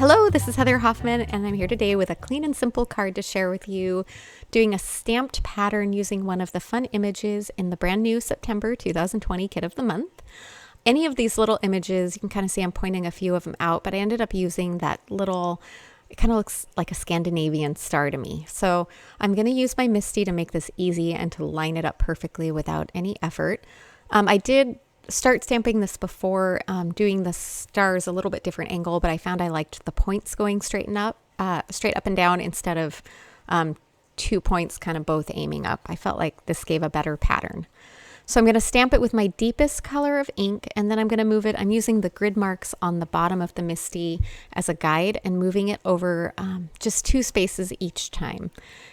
Hello, this is Heather Hoffman, and I'm here today with a clean and simple card to share with you, doing a stamped pattern using one of the fun images in the brand new September 2020 Kit of the Month. Any of these little images, you can kind of see I'm pointing a few of them out, but I ended up using that little, it kind of looks like a Scandinavian star to me. So I'm going to use my MISTI to make this easy and to line it up perfectly without any effort. I did start stamping this before doing the stars a little bit different angle, but I found I liked the points going straight up and down instead of 2 points kind of both aiming up. I felt like this gave a better pattern. So I'm going to stamp it with my deepest color of ink, and then I'm going to move it. I'm using the grid marks on the bottom of the MISTI as a guide and moving it over just 2 spaces each time.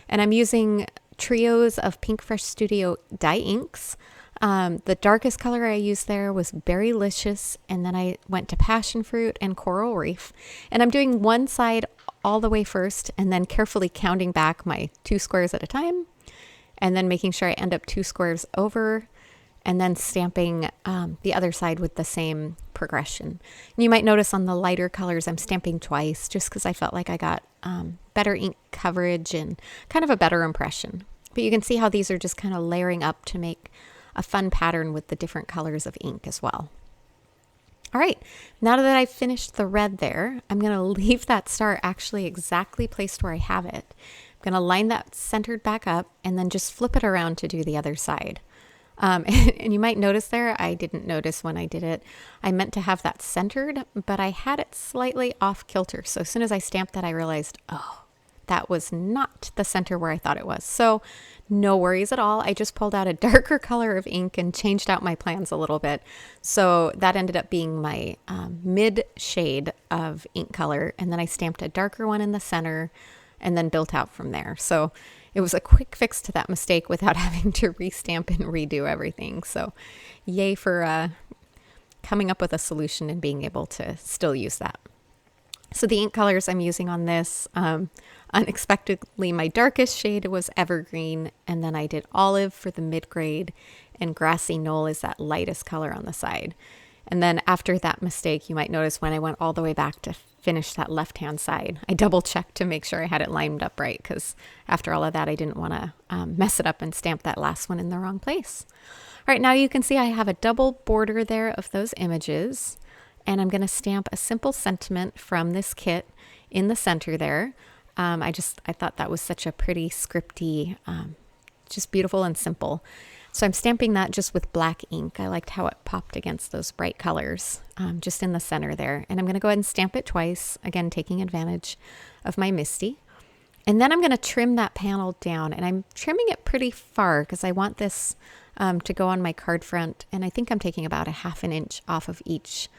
And I'm using trios of Pinkfresh Studio dye inks. The darkest color I used there was Berrylicious, and then I went to Passion Fruit and Coral Reef. And I'm doing one side all the way first, and then carefully counting back my 2 squares at a time, and then making sure I end up 2 squares over, and then stamping the other side with the same progression. And you might notice on the lighter colors I'm stamping twice, just because I felt like I got better ink coverage and kind of a better impression. But you can see how these are just kind of layering up to make a fun pattern with the different colors of ink as well. All right, now that I've finished the red there, I'm going to leave that star actually exactly placed where I have it. I'm going to line that centered back up and then just flip it around to do the other side. And you might notice there, I didn't notice when I did it, I meant to have that centered, but I had it slightly off kilter. So as soon as I stamped that, I realized, oh, that was not the center where I thought it was. So no worries at all. I just pulled out a darker color of ink and changed out my plans a little bit. So that ended up being my mid shade of ink color. And then I stamped a darker one in the center and then built out from there. So it was a quick fix to that mistake without having to restamp and redo everything. So yay for coming up with a solution and being able to still use that. So the ink colors I'm using on this, unexpectedly, my darkest shade was Evergreen, and then I did Olive for the mid-grade, and Grassy Knoll is that lightest color on the side. And then after that mistake, you might notice when I went all the way back to finish that left-hand side, I double-checked to make sure I had it lined up right, because after all of that, I didn't want to mess it up and stamp that last one in the wrong place. All right, now you can see I have a double border there of those images. And I'm going to stamp a simple sentiment from this kit in the center there. I thought that was such a pretty scripty, just beautiful and simple. So I'm stamping that just with black ink. I liked how it popped against those bright colors, just in the center there. And I'm going to go ahead and stamp it twice, again, taking advantage of my MISTI. And then I'm going to trim that panel down, and I'm trimming it pretty far because I want this to go on my card front. And I think I'm taking about a 1/2 inch off of each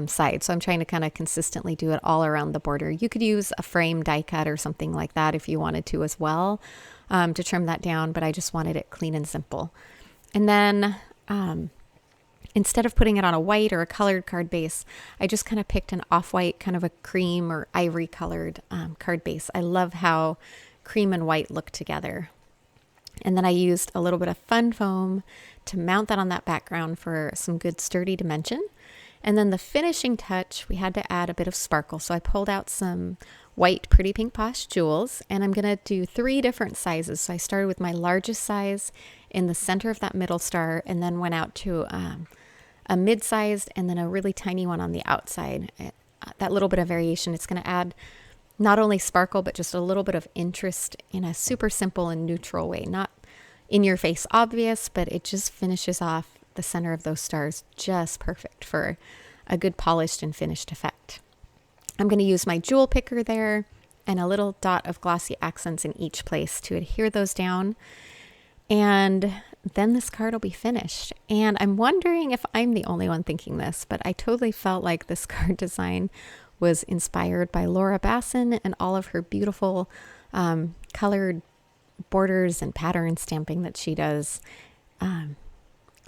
side. So I'm trying to kind of consistently do it all around the border. You could use a frame die cut or something like that if you wanted to as well, to trim that down, but I just wanted it clean and simple. And then instead of putting it on a white or a colored card base, I just kind of picked an off-white, kind of a cream or ivory colored card base. I love how cream and white look together. And then I used a little bit of fun foam to mount that on that background for some good sturdy dimension. And then the finishing touch, we had to add a bit of sparkle. So I pulled out some white Pretty Pink Posh jewels, and I'm going to do 3 different sizes. So I started with my largest size in the center of that middle star, and then went out to a mid-sized and then a really tiny one on the outside. That little bit of variation, it's going to add not only sparkle, but just a little bit of interest in a super simple and neutral way. Not in your face obvious, but it just finishes off the center of those stars just perfect for a good polished and finished effect. I'm going to use my jewel picker there and a little dot of glossy accents in each place to adhere those down. And then this card will be finished. And I'm wondering if I'm the only one thinking this, but I totally felt like this card design was inspired by Laura Basson and all of her beautiful colored borders and pattern stamping that she does.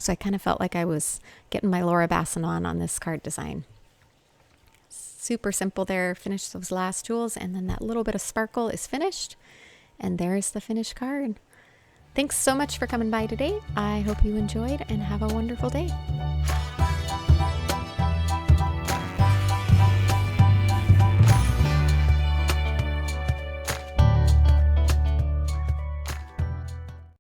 So I kind of felt like I was getting my Laura Basson on this card design. Super simple there. Finish those last jewels, and then that little bit of sparkle is finished. And there's the finished card. Thanks so much for coming by today. I hope you enjoyed and have a wonderful day.